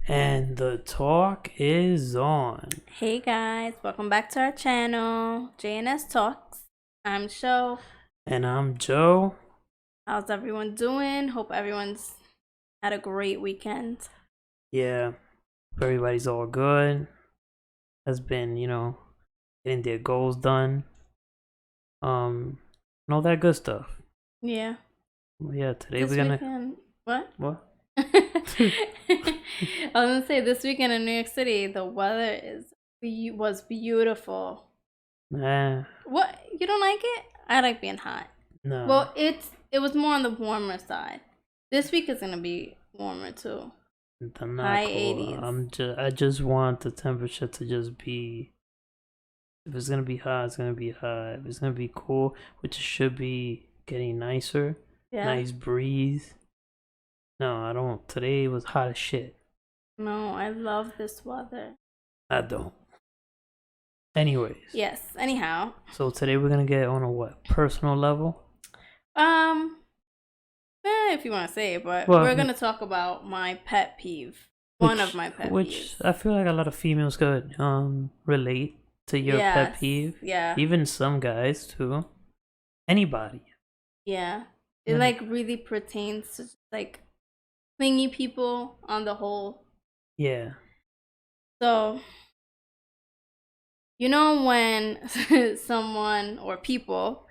And the talk is on. Hey guys, welcome back to our channel, JNS Talks. I'm Sho. And I'm Joe. How's everyone doing? Hope everyone's had a great weekend. Yeah, everybody's all good. Has been, getting their goals done. And all that good stuff. Yeah. Yeah, today This we're gonna. weekend, what? What? I was gonna say this weekend in New York City, the weather was beautiful. Nah, What? You don't like it? I like being hot. no. Well, it was more on the warmer side. This week is gonna be warmer too. I'm not High cool. 80s. I just want the temperature to just be. If it's gonna be hot, it's gonna be hot. If it's gonna be cool, which it should be getting nicer, Yeah. nice breeze. No, I don't. Today was hot as shit. No, I love this weather. I don't. Anyways. Yes. Anyhow. So today we're gonna get on a what? Personal level? Um. If you want to say it, but Well, we're gonna talk about my pet peeve. One of my pet which peeves. I feel like a lot of females could relate to your pet Yes. peeve. Yeah. Even some guys too. Anybody. Yeah. It like really pertains to like clingy people on the whole. Yeah. So you know when someone or people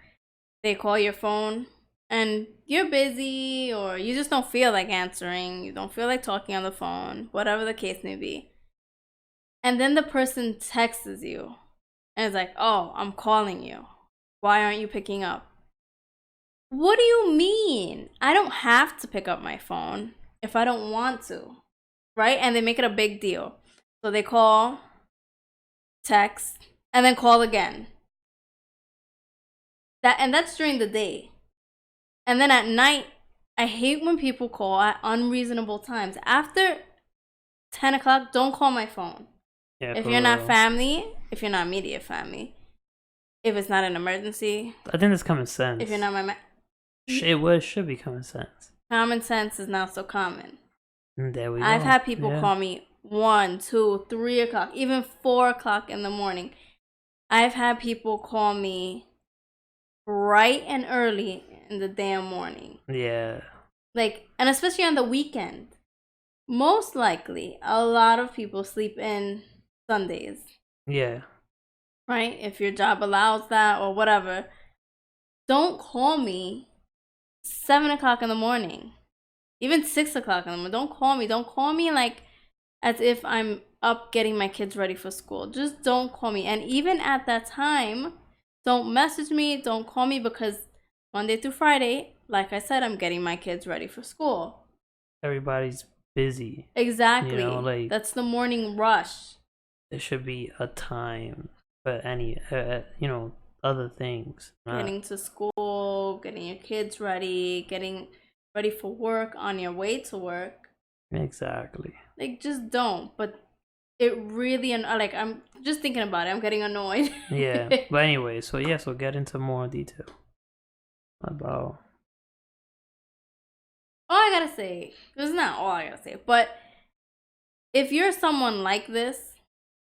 they call your phone and you're busy or you just don't feel like answering, you don't feel like talking on the phone, whatever the case may be. And then the person texts you and it's like, "Oh, I'm calling you. Why aren't you picking up?" What do you mean? I don't have to pick up my phone if I don't want to, right? And they make it a big deal. So they call, text, and then call again. That's during the day. And then at night, I hate when people call at unreasonable times. After 10 o'clock, don't call my phone. Yeah. If you're not family, if you're not immediate family, if it's not an emergency, I think that's common sense. if you're not my It should be common sense. common sense is not so common. And there we go. I've had people call me 1, 2, 3 o'clock, even 4 o'clock in the morning. I've had people call me bright and early in the damn morning. Yeah. Like, and especially on the weekend. Most likely, a lot of people sleep in Sundays. Yeah. Right? If your job allows that or whatever. Don't call me 7 o'clock in the morning. Even 6 o'clock in the morning. Don't call me. Don't call me like as if I'm up getting my kids ready for school. Just don't call me. And even at that time, don't message me. Don't call me because Monday through Friday, like I said, I'm getting my kids ready for school. Everybody's busy. Exactly. Like that's the morning rush. There should be a time for any, other things. Getting to school, getting your kids ready, getting ready for work, on your way to work. Exactly. Like, just don't. But it really, like, I'm just thinking about it. I'm getting annoyed. Yeah. But anyway, so get into more detail about. All I gotta say, this is not all I gotta say, but if you're someone like this,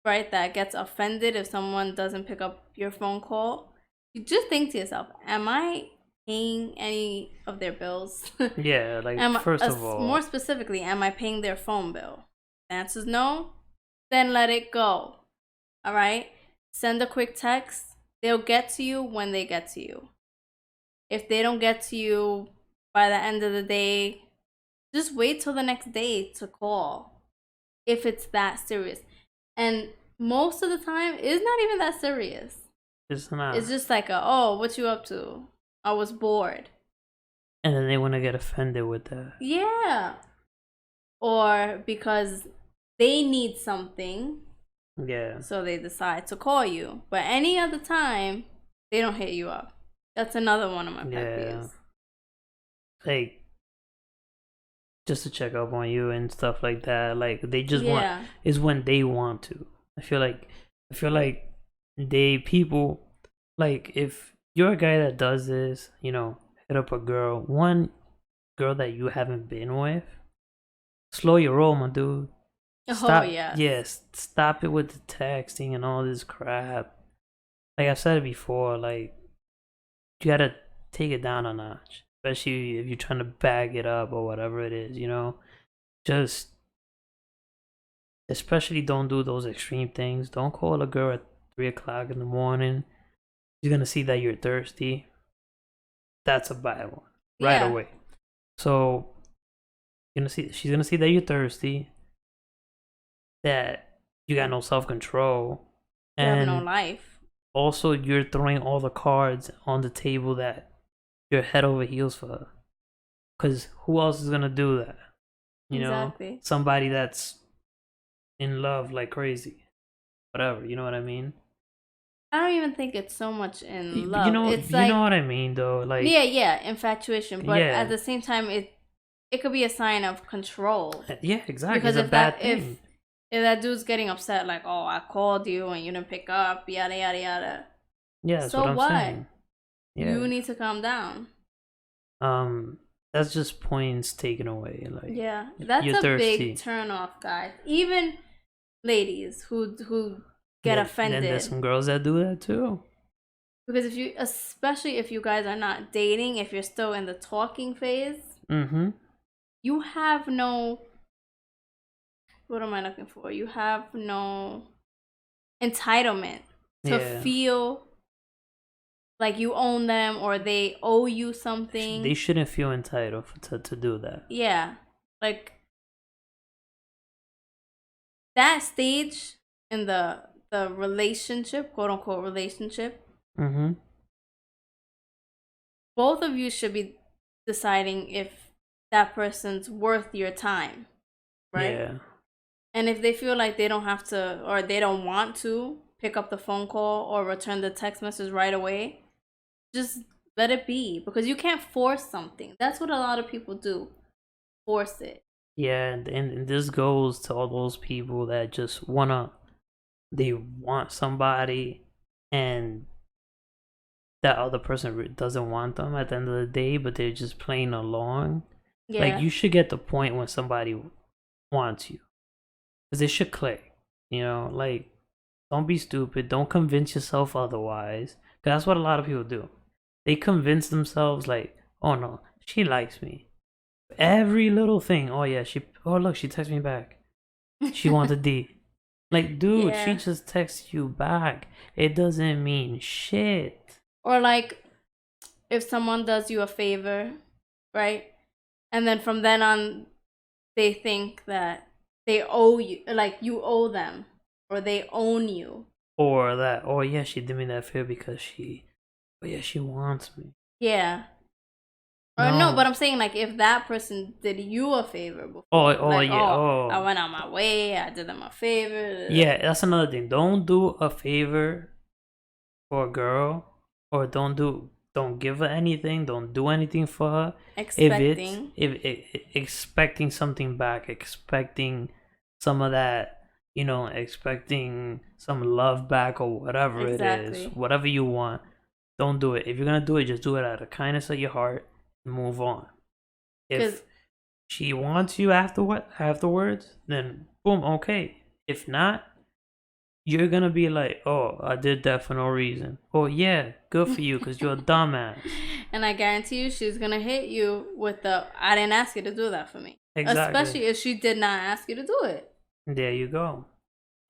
right, that gets offended if someone doesn't pick up your phone call, you just think to yourself, am I paying any of their bills? Yeah, like, first of all. More specifically, am I paying their phone bill? The answer's no, then let it go. All right? Send a quick text. They'll get to you when they get to you. If they don't get to you by the end of the day, just wait till the next day to call if it's that serious. And most of the time, it's not even that serious. It's not. It's just like, oh, what you up to? I was bored. And then they want to get offended with that. Yeah. Or because they need something. Yeah. So they decide to call you. But any other time, they don't hit you up. That's another one of my pet peeves. Like, just to check up on you and stuff like that. Like, they just want, is when they want to. I feel like people, like, if you're a guy that does this, hit up a one girl that you haven't been with, slow your roll, my dude. Oh Stop. yes. Yes, stop it with the texting and all this crap. Like I've said it before. Like you gotta take it down a notch, especially if you're trying to bag it up or whatever it is. Just especially don't do those extreme things. Don't call a girl at 3 o'clock in the morning. She's gonna see that you're thirsty. That's a bad one right Yeah. away. So she's gonna see that you're thirsty, that you got no self control, You have no and life. also you're throwing all the cards on the table that you're head over heels for her. Cause who else is gonna do that? Exactly. Somebody that's in love like crazy, whatever. You know what I mean? I don't even think it's so much in But you love. know, It's you know like what I mean, though. Like, yeah, infatuation, but at yeah, the same time it could be a sign of control. yeah, exactly. Because It's a if that bad thing. if that dude's getting upset like, "Oh, I called you and you didn't pick up, yada yada yada." Yeah, that's what So I'm what? saying. You Yeah. need to calm down. That's just points taken away. Like, Yeah, that's you're a big thirsty. turn off, guys. Even ladies who get Then there's offended some girls that do that too. because if you, especially if you guys are not dating, if you're still in the talking phase, Mm-hmm. you have no, what am I looking for? You have no entitlement to Yeah. feel like you own them or they owe you They something. shouldn't feel entitled to do that. Yeah. Like that stage in the relationship, quote unquote relationship, Mm-hmm. both of you should be deciding if that person's worth your time, right? Yeah. And if they feel like they don't have to or they don't want to pick up the phone call or return the text message right away, just let it be because you can't force something. That's what a lot of people do. Force it. Yeah, and this goes to all those people that just they want somebody, and that other person doesn't want them at the end of the day, but they're just playing along. Like, Yeah. you should get the point when somebody wants you, because it should click. Like, don't be stupid. Don't convince yourself otherwise. 'Cause that's what a lot of people do. They convince themselves like, oh no, she likes me. Every little thing. Oh yeah, oh look, she texted me back. She wants a D. Like, dude, she Yeah. just texted you back. It doesn't mean shit. Or like if someone does you a favor, right? And then from then on they think that they owe you, like you owe them or they own you. Or that, oh yeah, she did me that favor because oh yeah, she wants me. Yeah. Or no, but No. I'm saying like if that person did you a favor before, Oh like yeah, I oh. went on my way, I did them a favor. Yeah, that's another thing. Don't do a favor for a girl, or don't give her anything, don't do anything for her Expecting. if expecting something back, expecting some of that, expecting some love back or whatever it is, Exactly. whatever you want. Don't do it. If you're gonna do it, just do it out of kindness of your heart and move on. Because If she wants you afterwards, then boom, okay. If not, you're gonna be like, oh, I did that for no reason. Oh yeah, good for you, because you're a dumbass. and I guarantee you she's gonna hit you with the I didn't ask you to do that for me. Exactly. Especially if she did not ask you to do it. There you go.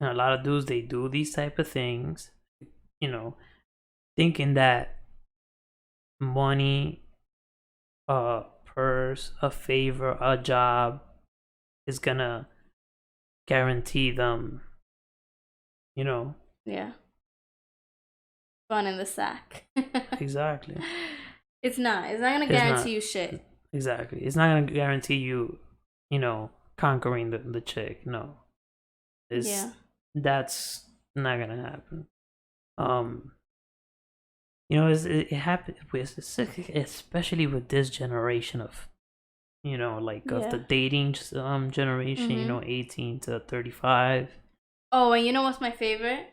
And a lot of dudes, they do these type of things, thinking that money, a purse, a favor, a job is gonna guarantee them, you know. Yeah. Fun in the sack. Exactly. It's not. It's not gonna It's guarantee not you shit. exactly. It's not gonna guarantee you, conquering the chick. No, Yeah. that's not gonna happen. It happens with, especially with this generation of, of the Yeah. dating generation. Mm-hmm. 18 to 35. Oh, and you know what's my favorite?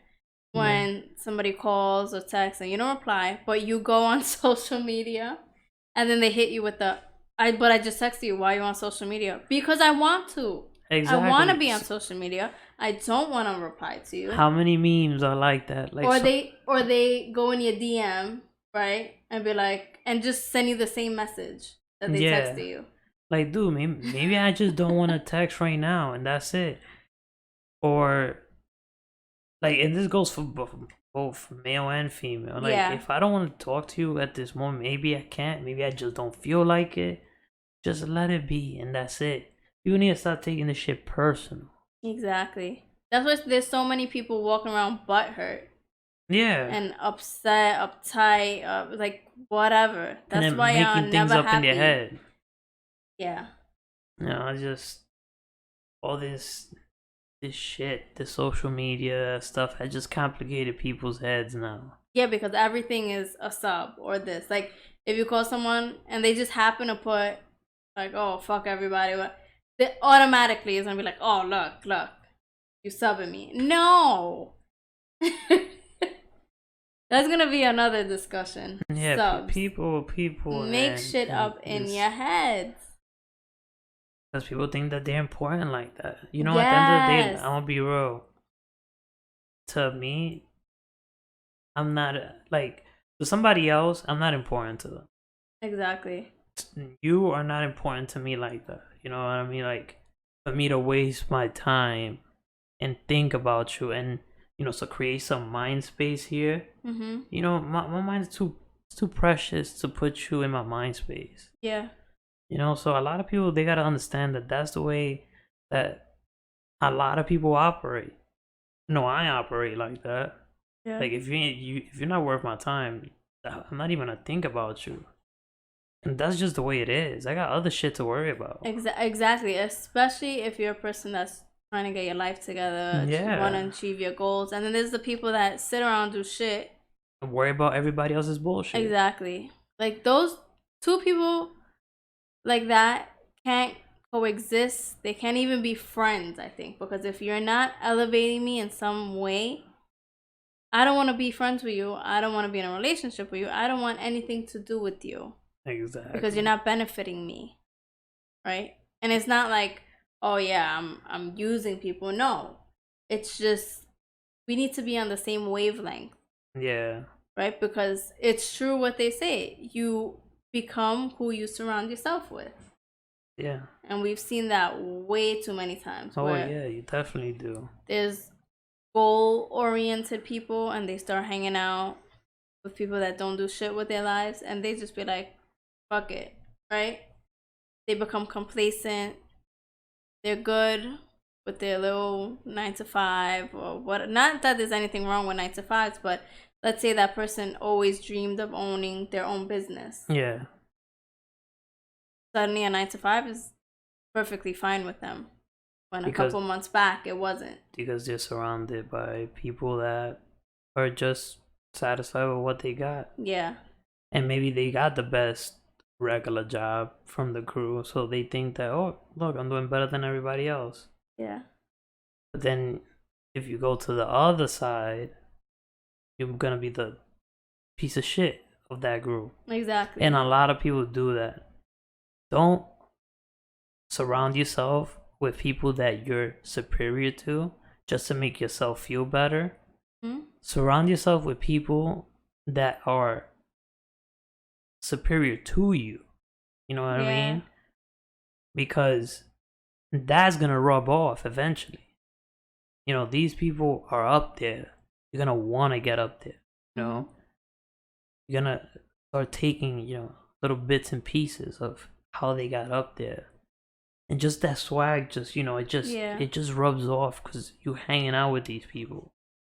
Yeah. When somebody calls or texts and you don't reply, but you go on social media and then they hit you with the I just texted you, why are you on social media? Because I want to. I want to exactly. be on social media. I don't want to reply to you. How many memes are like that? Like, Or so, they go in your DM, right? And be like, and just send you the same message that they yeah. texted you. Like, dude, maybe I just don't want to text right now, and that's it. Or like, and this goes for both male and female. Like, Yeah. if I don't want to talk to you at this moment, maybe I can't. Maybe I just don't feel like it. Just let it be, and that's it. You need to start taking this shit personal. Exactly. That's why there's so many people walking around butthurt Yeah, and upset, uptight, like whatever. and That's then why y'all making things never up in their happy. head. Yeah. Just all this shit, this social media stuff has just complicated people's heads now. Yeah, because everything is a sub or this. Like, if you call someone and they just happen to put, like, oh, fuck everybody, they automatically is gonna be like, oh, look, you subbing me. No! That's gonna be another discussion. Yeah, Subs. people, Make shit and up in your heads. because people think that they're important like that. You know, at the end of the day, I'm Yes. gonna be real. To me, I'm not like to somebody else. I'm not important to them. Exactly. You are not important to me like that. You know what I mean? Like for me to waste my time and think about you, and so create some mind space here. Mm-hmm. My mind is too precious to put you in my mind space. Yeah. So a lot of people, they gotta understand that that's the way that a lot of people operate. No, I operate like that. Yeah. Like if you're not worth my time, I'm not even gonna think about you. And that's just the way it is. I got other shit to worry about. Exactly. Especially if you're a person that's trying to get your life together, want to Yeah. achieve your goals, and then there's the people that sit around do shit. Worry about everybody else's bullshit. Exactly. Like those two people like that can't coexist. They can't even be friends, I think, because if you're not elevating me in some way, I don't want to be friends with you. I don't want to be in a relationship with you. I don't want anything to do with you Exactly. because you're not benefiting me, right? And it's not like, oh yeah, I'm using people. No. It's just we need to be on the same wavelength, Yeah. right? Because it's true what they say. You become who you surround yourself with. Yeah. And we've seen that way too many times. Oh Where yeah, you definitely do. there's goal oriented people and they start hanging out with people that don't do shit with their lives and they just be like, fuck it, right? They become complacent. They're good with their little 9 to 5 or what. Not that there's anything wrong with 9 to 5s, but let's say that person always dreamed of owning their own business. Yeah. Suddenly a 9 to 5 is perfectly fine with them. When a couple months back, it wasn't. Because they're surrounded by people that are just satisfied with what they got. Yeah. And maybe they got the best regular job from the crew, so they think that, oh, look, I'm doing better than everybody else. Yeah. But then if you go to the other side, you're gonna be the piece of shit of that group. Exactly. And a lot of people do that. Don't surround yourself with people that you're superior to just to make yourself feel better. Hmm? Surround yourself with people that are superior to you. You know what I mean? Because that's gonna rub off eventually. These people are up there. You're gonna want to get up there. You're gonna start taking little bits and pieces of how they got up there, and just that swag it just rubs off because you're hanging out with these people.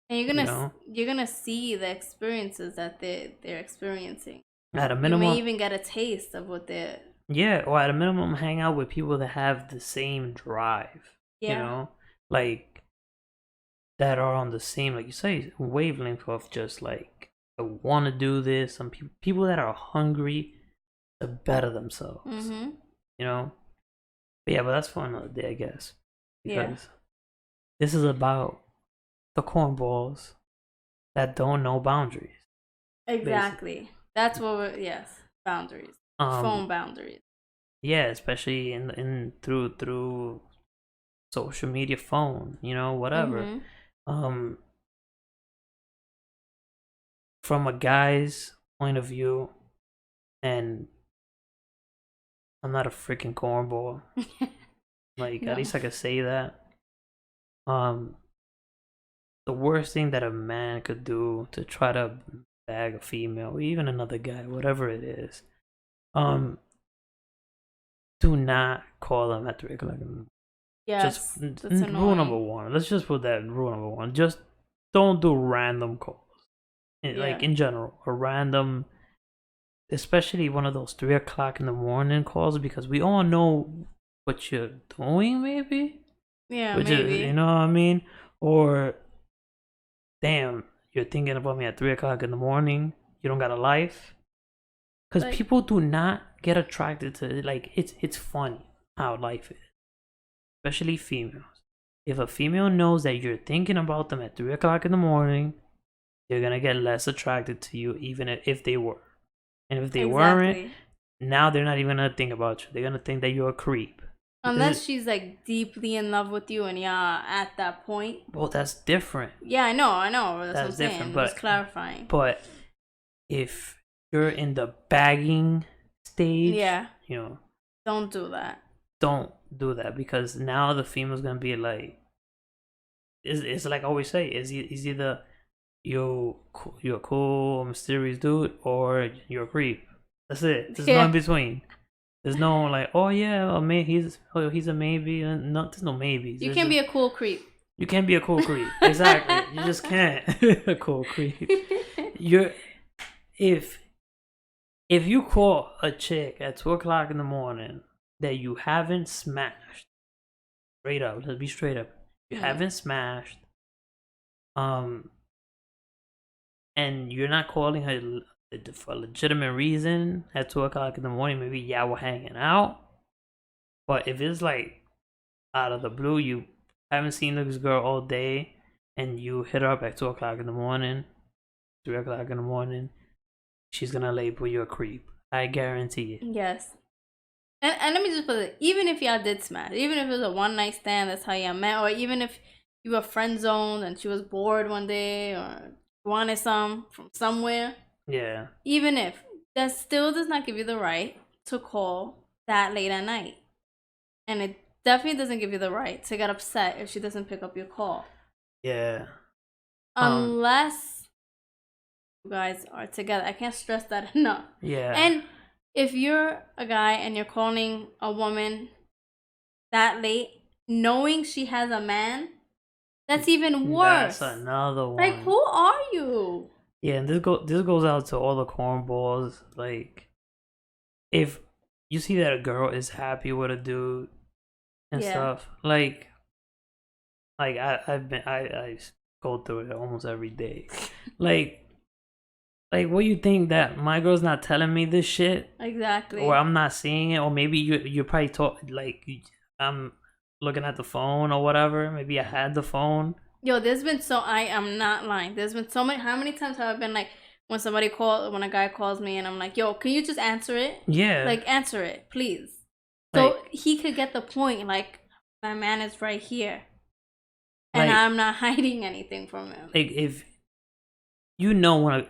And you're gonna see the experiences that they're experiencing. At a minimum, you may even get a taste of what they're. Yeah, or at a minimum, hang out with people that have the same drive. Yeah. Like that are on the same, like you say, wavelength of just like I want to do this. Some people that are hungry to better themselves. Mm-hmm. But yeah, but that's for another day, I guess. Because Yeah. this is about the cornballs that don't know boundaries. Exactly. Basically. That's what yes, boundaries. Phone boundaries. Yeah, especially in through social media, phone, whatever. Mm-hmm. Um, from a guy's point of view, and I'm not a freaking cornball. Like, at No. least I could say that. Um, the worst thing that a man could do to try to bag a female, or even another guy, whatever it is, um, do not call them at 3 o'clock. Just Yes, that's rule number annoying. one. Let's just put that rule number one. Just don't do random calls. Like, Yeah. in general, a random, especially one of those 3 o'clock in the morning calls, because we all know what you're doing, maybe. Yeah, Which is, maybe. what I mean? Or, damn, you're thinking about me at 3 o'clock in the morning. You don't got a life. Because Like, people do not get attracted to it. Like, it's funny how life is, especially females. If a female knows that you're thinking about them at 3 o'clock in the morning, they're gonna get less attracted to you, even if they were. And if they weren't, exactly. now they're not even gonna think about you. They're gonna think that you're a creep. Unless she's like deeply in love with you and yeah, at that point. Well, that's different. Yeah, I know. That's what I'm That's different. saying. Just clarifying. But if you're in the bagging stage, Yeah. you know, Don't do that. don't do that, because now the female's gonna be like, it's like I always say, is either you're a cool, mysterious dude, or you're a creep. That's it. There's no in Yeah. between. There's no like, oh yeah, he's a maybe. No, there's no maybes. You can be a cool creep. You can't be a cool creep. Exactly. You just can't. A cool creep. You're if you call a chick at 2 o'clock in the morning that you haven't smashed, straight up, let's be straight up. You haven't smashed, um, and you're not calling her for a legitimate reason at 2 o'clock in the morning. Maybe y'all were hanging out, but if it's like out of the blue, you haven't seen this girl all day, and you hit her up at 2 o'clock in the morning, 3 o'clock in the morning, she's gonna label you a creep. I guarantee it. Yes. And let me just put it, even if y'all did smash, even if it was a one night stand, that's how y'all met, or even if you were friend zoned and she was bored one day or wanted some from somewhere, Yeah. even if, that still does not give you the right to call that late at night. And it definitely doesn't give you the right to get upset if she doesn't pick up your call. Yeah. Unless you guys are together. I can't stress that enough. Yeah. And if you're a guy and you're calling a woman that late, knowing she has a man, that's even worse. That's another one. Like, who are you? Yeah, and this goes out to all the cornballs. Like, if you see that a girl is happy with a dude and stuff, like I go through it almost every day. like what you think, that my girl's not telling me this shit? Exactly. Or I'm not seeing it, or maybe you probably I'm looking at the phone or whatever. Maybe I had the phone. Yo, I am not lying. There's been so many. How many times have I been like, when a guy calls me and I'm like, yo, can you just answer it? Yeah. Like, answer it, please. So he could get the point. Like, my man is right here, and I'm not hiding anything from him. Like, if you know when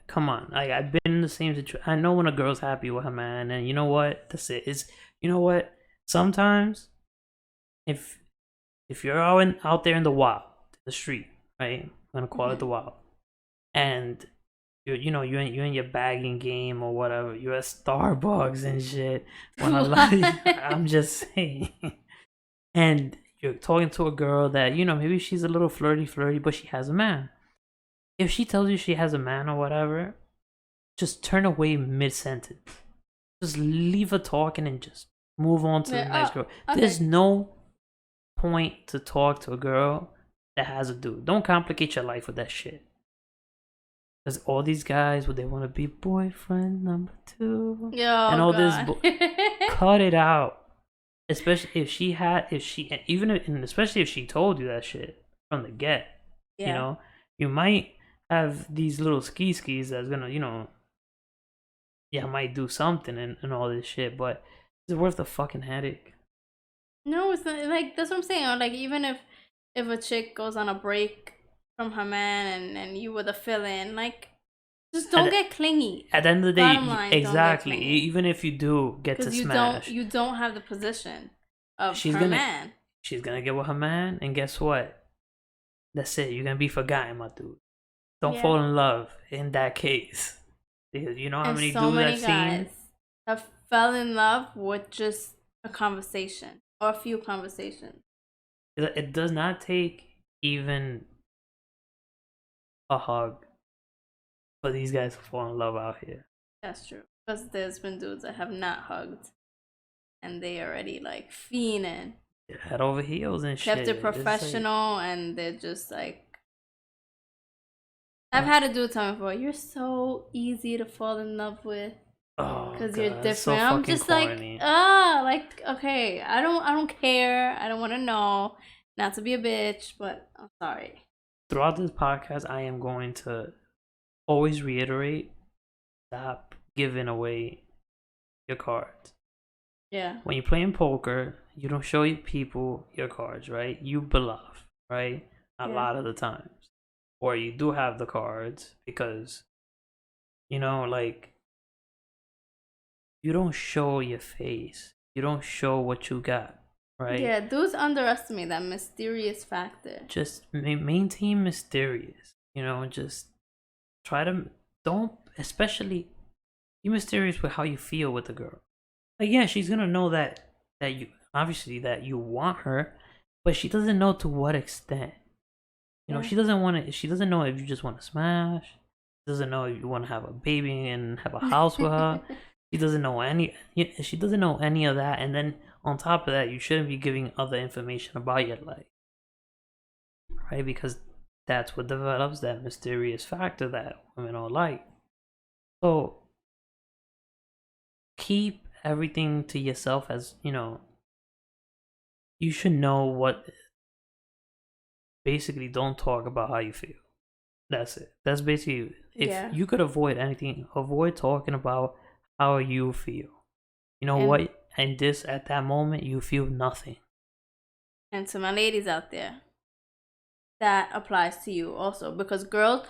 come on, like, I've been in the same situation. I know when a girl's happy with her man, and you know what? That's it. You know what? Sometimes, if you're out there in the wild, the street, right? I'm gonna call it the wild, and you're in your bagging game or whatever. You're at Starbucks and shit. I'm just saying, and you're talking to a girl that maybe she's a little flirty, but she has a man. If she tells you she has a man or whatever, just turn away mid-sentence. Just leave her talking and just move on to the next girl. Okay. There's no point to talk to a girl that has a dude. Don't complicate your life with that shit. Because all these guys, they want to be boyfriend number 2. And all God. this. Cut it out. Especially especially if she told you that shit from the get. Yeah. You might have these little skis that's gonna, might do something and all this shit, but is it worth the fucking headache? No, it's not like that's what I'm saying. Or like even if a chick goes on a break from her man and you were the fill-in, like just don't At, get clingy. at the end of the Bottom day, line, don't get exactly. clingy Even if you do get to because smash, you don't have the position of she's her gonna man. she's gonna get with her man, and guess what? That's it. You're gonna be forgotten, my dude. Don't Yeah, fall in love in that case. Because you know how and many so dudes I've many seen? guys have fell in love with just a conversation or a few conversations. It does not take even a hug for these guys to fall in love out here. That's true. Because there's been dudes that have not hugged and they already like fiending. Head over heels and Kept it shit. It's like, professional and they're just like I've uh, had a dude tell me before, you're so easy to fall in love with oh because you're god, it's so different. I'm fucking just like, corny. like okay, I don't care. I don't want to know. Not to be a bitch, but I'm sorry. Throughout this podcast, I am going to always reiterate: stop giving away your cards. Yeah. When you're playing poker, you don't show people your cards, right? You bluff, right? A Yeah. lot of the times. Or you do have the cards because, like, you don't show your face. You don't show what you got, right? Yeah, dudes underestimate that mysterious factor. Just maintain mysterious, just try to, don't, especially, be mysterious with how you feel with the girl. Like, yeah, she's gonna know that you obviously that you want her, but she doesn't know to what extent. Yeah. She doesn't want to. She doesn't know if you just want to smash. She doesn't know if you want to have a baby and have a house with her. She doesn't know any. She doesn't know any of that. And then on top of that, you shouldn't be giving other information about your life, right? Because that's what develops that mysterious factor that women don't like. So keep everything to yourself, as you should know what. Basically, don't talk about how you feel. That's it. That's basically, if Yeah. you could avoid anything, avoid talking about how you feel. You know And what? And this, at that moment, you feel nothing. and to my ladies out there, that applies to you also because girls,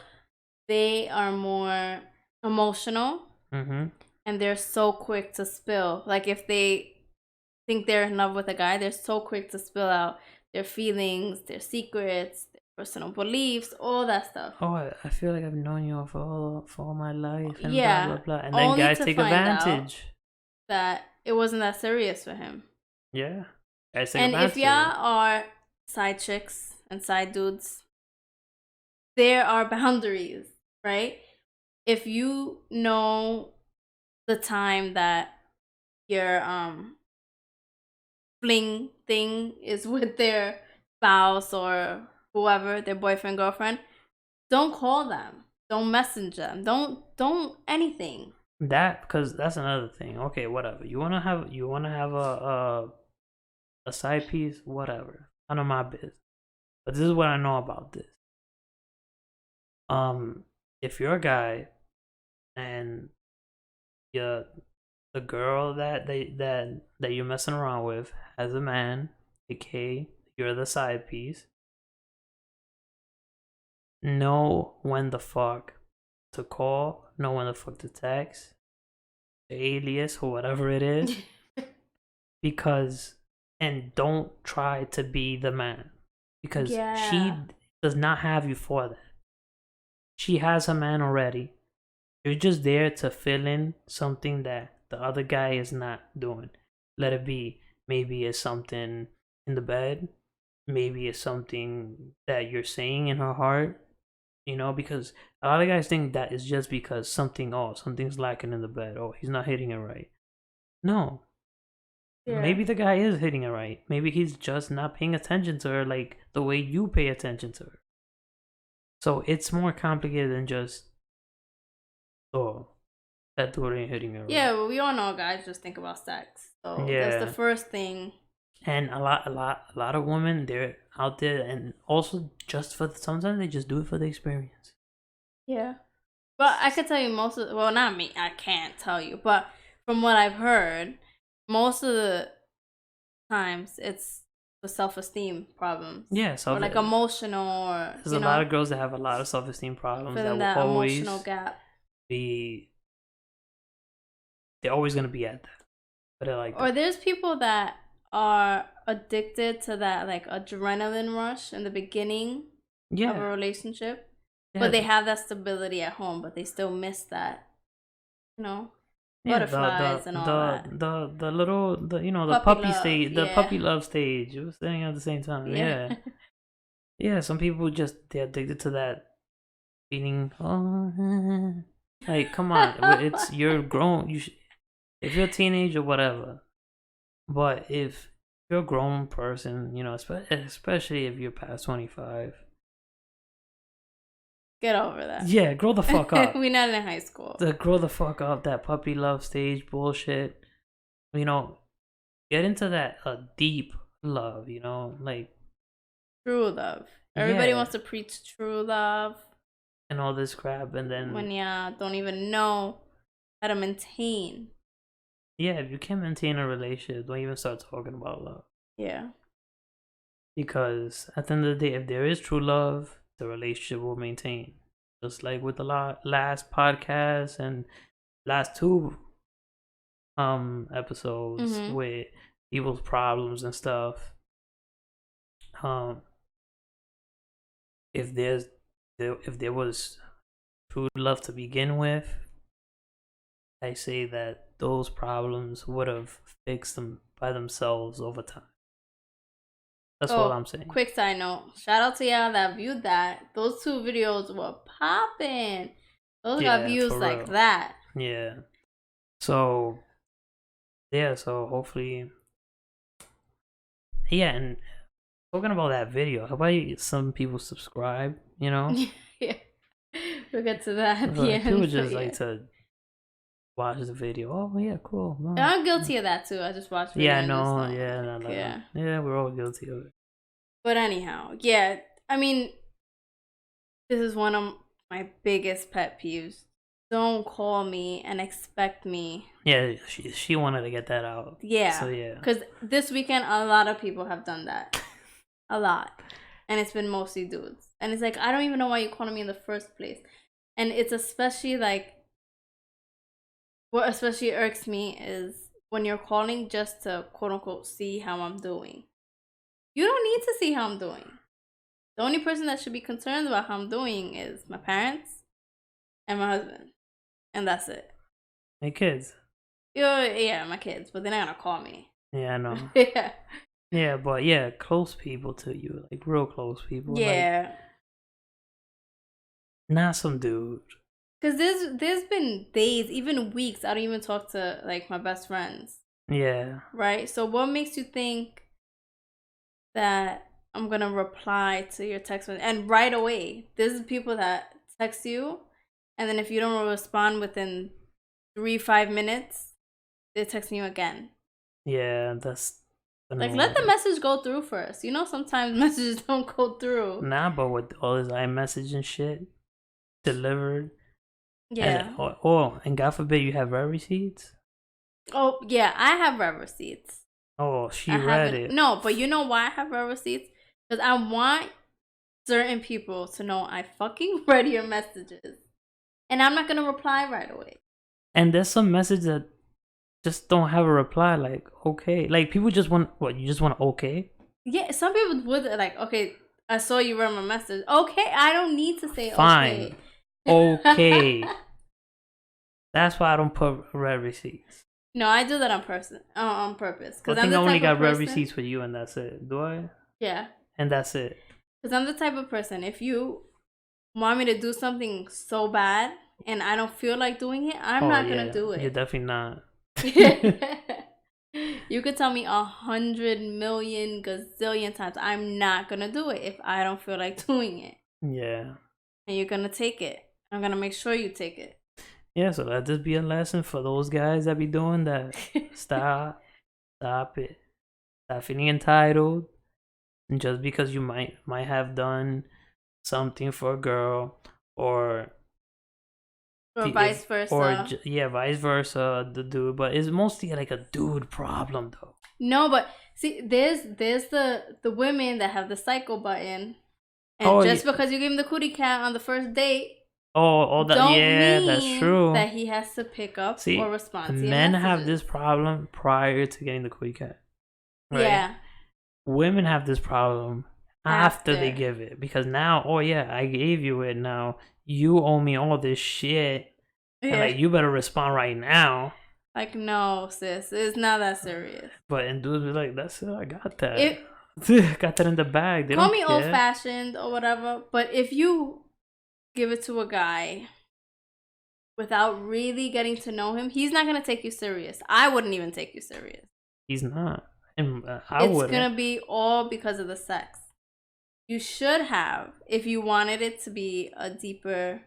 they are more emotional Mm-hmm. and they're so quick to spill. Like if they think they're in love with a guy, they're so quick to spill out their feelings, their secrets, their personal beliefs, all that stuff. Oh, I feel like I've known you for all my life and blah blah Yeah, blah. And then only guys to take find out advantage. that it wasn't that serious for him. Yeah, guys take And if advantage of y'all it. are side chicks and side dudes, there are boundaries, right? If you know the time that your fling thing is with their spouse or whoever, their boyfriend, girlfriend, don't call them. Don't message them. Don't anything. That, because that's another thing. Okay, whatever. You wanna have a side piece, whatever. None of my business. But this is what I know about this. Um, if you're a guy and you the girl that you're messing around with has a man, aka you're the side piece, know when the fuck to call, know when the fuck to text, the alias or whatever it is, because and don't try to be the man because she Yeah. does not have you for that. She has her man already. You're just there to fill in something that the other guy is not doing. Let it be. Maybe it's something in the bed. Maybe it's something that you're saying in her heart. Because a lot of guys think that is just because something's lacking in the bed. Oh, he's not hitting it right. No. Yeah. Maybe the guy is hitting it right. Maybe he's just not paying attention to her like the way you pay attention to her. So it's more complicated than just, oh, that dude ain't hitting it right. Yeah, well, we all know guys just think about sex. So that's the Yeah. first thing. And a lot of women, they're out there, and also just for sometimes they just do it for the experience. Yeah. But I could tell you most of well, not me. I can't tell you, but from what I've heard, most of the times it's the self-esteem problems. Yeah, or like emotional, or there's a lot of girls that have a lot of self-esteem problems that filling will that always emotional gap. be. They're always gonna be at that. But I like Or that. there's people that are addicted to that like adrenaline rush in the beginning of a Yeah, relationship, but yeah, they have that stability at home, but they still miss that, you know, yeah. butterflies and all that. The little the Puppy puppy love, stage, the yeah. puppy love stage. It was saying at the same time. Yeah. Yeah, yeah. Some people just they're addicted to that feeling. Oh, like come on, it's you're grown. If you're a teenager, whatever. But if you're a grown person, especially if you're past 25, Get over that. yeah, grow the fuck up. We're not in high school. Grow the fuck up. That puppy love stage bullshit. You know, get into that deep love. Like True love. Everybody yeah, wants to preach true love and all this crap, and when then don't even know how to maintain. yeah, if you can't maintain a relationship, don't even start talking about love. Yeah. Because at the end of the day, if there is true love, the relationship will maintain. Just like with the last podcast and last two episodes Mm-hmm. with people's problems and stuff. Um, if there was true love to begin with, I say that those problems would have fixed them by themselves over time. That's all I'm saying. Quick side note. Shout out to y'all that viewed that. Those 2 videos were popping. Those got views like real. that. Yeah. So yeah, so hopefully yeah, and talking about that video, how about some people subscribe, Yeah. We'll get to that at the end. People just like to watch the video. Oh yeah, cool. No. I'm guilty of that too. I just watch video. Yeah, no, yeah, no. Yeah, we're all guilty of it. But anyhow, yeah, I mean, this is one of my biggest pet peeves. Don't call me and expect me. Yeah, she wanted to get that out. Yeah. So yeah. Because this weekend, a lot of people have done that. A lot. And it's been mostly dudes. And it's like, I don't even know why you're calling me in the first place. And it's especially like, what especially irks me is when you're calling just to quote unquote see how I'm doing. You don't need to see how I'm doing. The only person that should be concerned about how I'm doing is my parents and my husband. And that's it. My kids. Yeah, my kids, but they're not gonna call me. Yeah, I know. Yeah. Yeah, but yeah, close people to you, like real close people. Yeah. Like, not some dude. Cause there's been days, even weeks, I don't even talk to like my best friends. Yeah. Right? So what makes you think that I'm gonna reply to your text and right away? There's people that text you, and then if you don't respond within 3-5 minutes, they're texting you again. Yeah, that's like let the message go through first. Sometimes messages don't go through. Nah, but with all this iMessage and shit delivered. Yeah. And God forbid you have read receipts. Oh yeah, I have read receipts. Oh, she read it. No, but you know why I have read receipts? Because I want certain people to know I fucking read your messages, and I'm not gonna reply right away. And there's some messages that just don't have a reply. Like okay, like people just want what? You just want okay? Yeah, some people would like okay. I saw you read my message. Okay, I don't need to say fine. Okay. That's why I don't put read receipts. No, I do that on purpose. I think I only got read receipts for you, and that's it. Do I? Yeah. And that's it. Because I'm the type of person, if you want me to do something so bad and I don't feel like doing it, I'm not gonna do it. You're definitely not. You could tell me 100 million gazillion times, I'm not gonna do it if I don't feel like doing it. Yeah. And you're gonna take it. I'm gonna make sure you take it. Yeah, so let this be a lesson for those guys that be doing that. Stop it. Stop feeling entitled. And just because you might have done something for a girl or vice versa. Or vice versa, the dude. But it's mostly like a dude problem though. No, but See, there's the women that have the psycho button, and Oh, just yeah. because you give him the cootie cat on the first date, Oh, that, don't yeah, that's mean true. that he has to pick up or See, respond to your men have messages. this problem prior to getting the cookie cat, right? Yeah, Women have this problem after they after. give it because now, oh yeah, I gave you it. Now you owe me all this shit, and Yeah. like you better respond right now. Like, no, sis, it's not that serious. But and dudes be like, "That's it, I got that, It got that in the bag." They call don't me old care. fashioned or whatever, but if you give it to a guy without really getting to know him, he's not gonna take you serious. I wouldn't even take you serious. He's not, and I It's wouldn't. gonna be all because of the sex. You should have, if you wanted it to be a deeper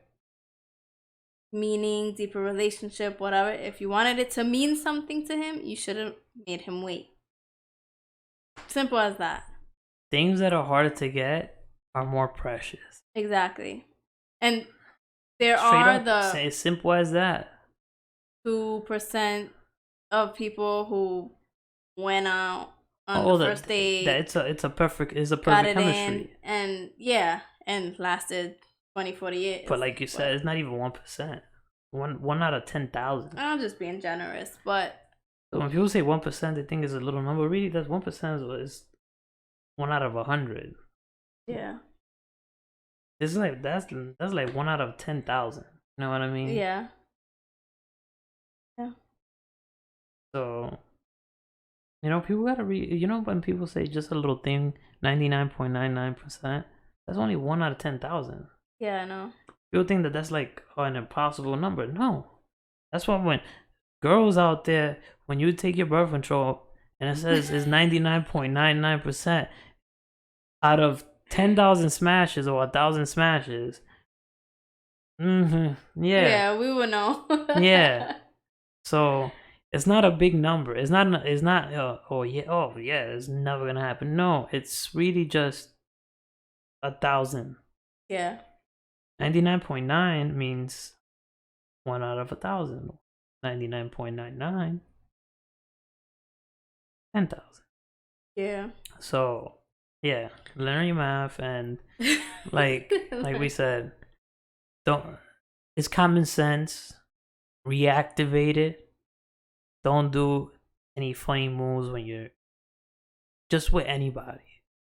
meaning, deeper relationship, whatever. If you wanted it to mean something to him, you should have made him wait. Simple as that. Things that are harder to get are more precious. Exactly. And there Straight are up, the say as simple as that. 2% of people who went out on the Oh, first date, it's a perfect got perfect it in, chemistry. and yeah, and lasted 20, 40 years. But like you said, But it's not even 1%. One out of 10,000. I'm just being generous, but So when people say 1%, they think it's a little number. Really, that's 1% is one out of 100. yeah. It's like that's like one out of 10,000. You know what I mean? Yeah. Yeah. So people gotta read. When people say just a little thing, 99.99%, that's only one out of 10,000. Yeah, I know. People think that that's like an impossible number. No, that's why when girls out there, when you take your birth control and it says it's 99.99% out of 10,000 smashes or 1,000 smashes. Yeah, Yeah, we would know. yeah. So it's not a big number. It's not. It's not. Oh yeah. It's never gonna happen. No, it's really just 1,000. Yeah. 99.9 means one out of 1,000. 99.99, 10,000. Yeah. So yeah, learn your math and like we said, don't. It's common sense. Reactivate it. Don't do any funny moves when you're just with anybody.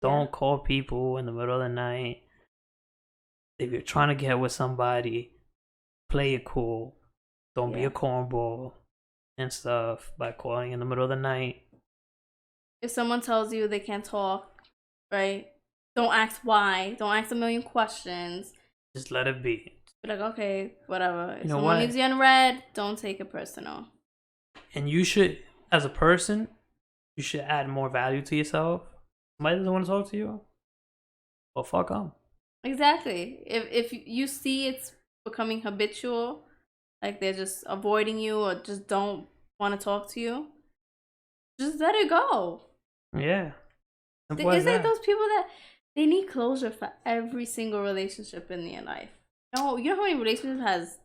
Yeah. Don't call people in the middle of the night. If you're trying to get with somebody, play it cool. Don't be Yeah. a cornball and stuff by calling in the middle of the night. If someone tells you they can't talk, right? Don't ask why. Don't ask a million questions. Just let it be. Be like, okay, whatever. If You know someone what? leaves you on red, don't take it personal. And you should, as a person, you should add more value to yourself. Somebody doesn't want to talk to you? Well, fuck them. Exactly. If you see it's becoming habitual, like they're just avoiding you or just don't want to talk to you, just let it go. Yeah. Simple as It's like that. those people that they need closure for every single relationship in their life. No, you know how many relationships has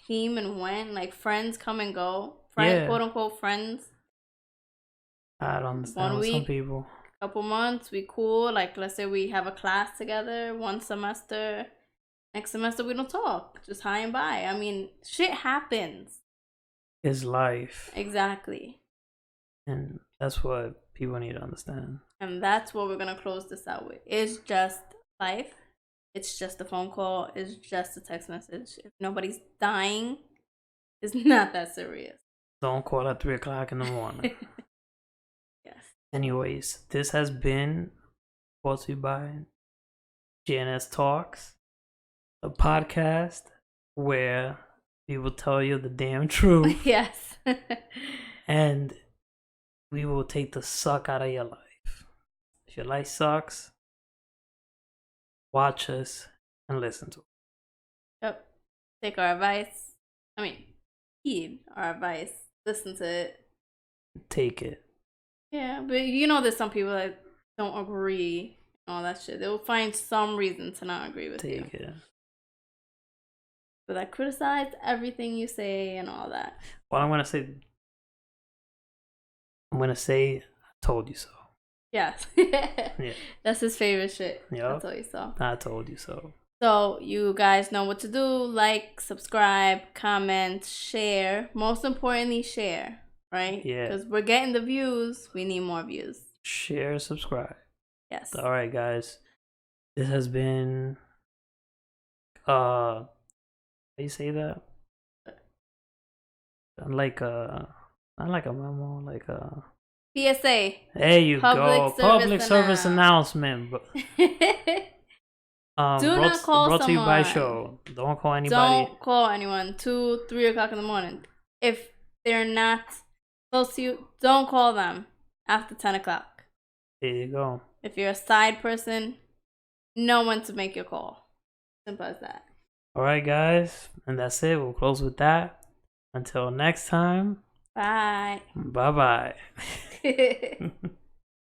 came and went, like friends come and go, Yeah. quote unquote friends. I don't understand 1 with some week, people. couple months, we cool. Like let's say we have a class together, one semester. Next semester we don't talk, just high and by. I mean, shit happens. It's life. Exactly. And that's what people need to understand. And that's what we're gonna close this out with. It's just life. It's just a phone call. It's just a text message. If nobody's dying, it's not that serious. Don't call at 3 o'clock in the morning. Yes. Anyways, this has been brought to you by JNS Talks, a podcast where we will tell you the damn truth Yes. and we will take the suck out of your life. If your life sucks, watch us and listen to it. Yep. Take our advice. I mean, heed our advice. Listen to it. Take it. Yeah, but there's some people that don't agree and all that shit. They'll find some reason to not agree with you. Take it. But I criticize everything you say and all that. Well, I'm gonna say Told you so. Yes. Yeah. That's his favorite shit. Yep. I told you so. I told you so. So you guys know what to do. Like, subscribe, comment, share. Most importantly, share. Right? Yeah. Because we're getting the views. We need more views. Share, subscribe. Yes. All right, guys. This has been how you say that? Like not like a memo, like a PSA. there you go. Public service announcement. Do not call brought to you by someone. Show. Don't call anybody. Don't call anyone 2, 3 o'clock in the morning. If they're not close to you, don't call them after 10 o'clock. There you go. If you're a side person, know when to make your call. Simple as that. All right, guys, and that's it. We'll close with that. Until next time. Bye. Bye bye.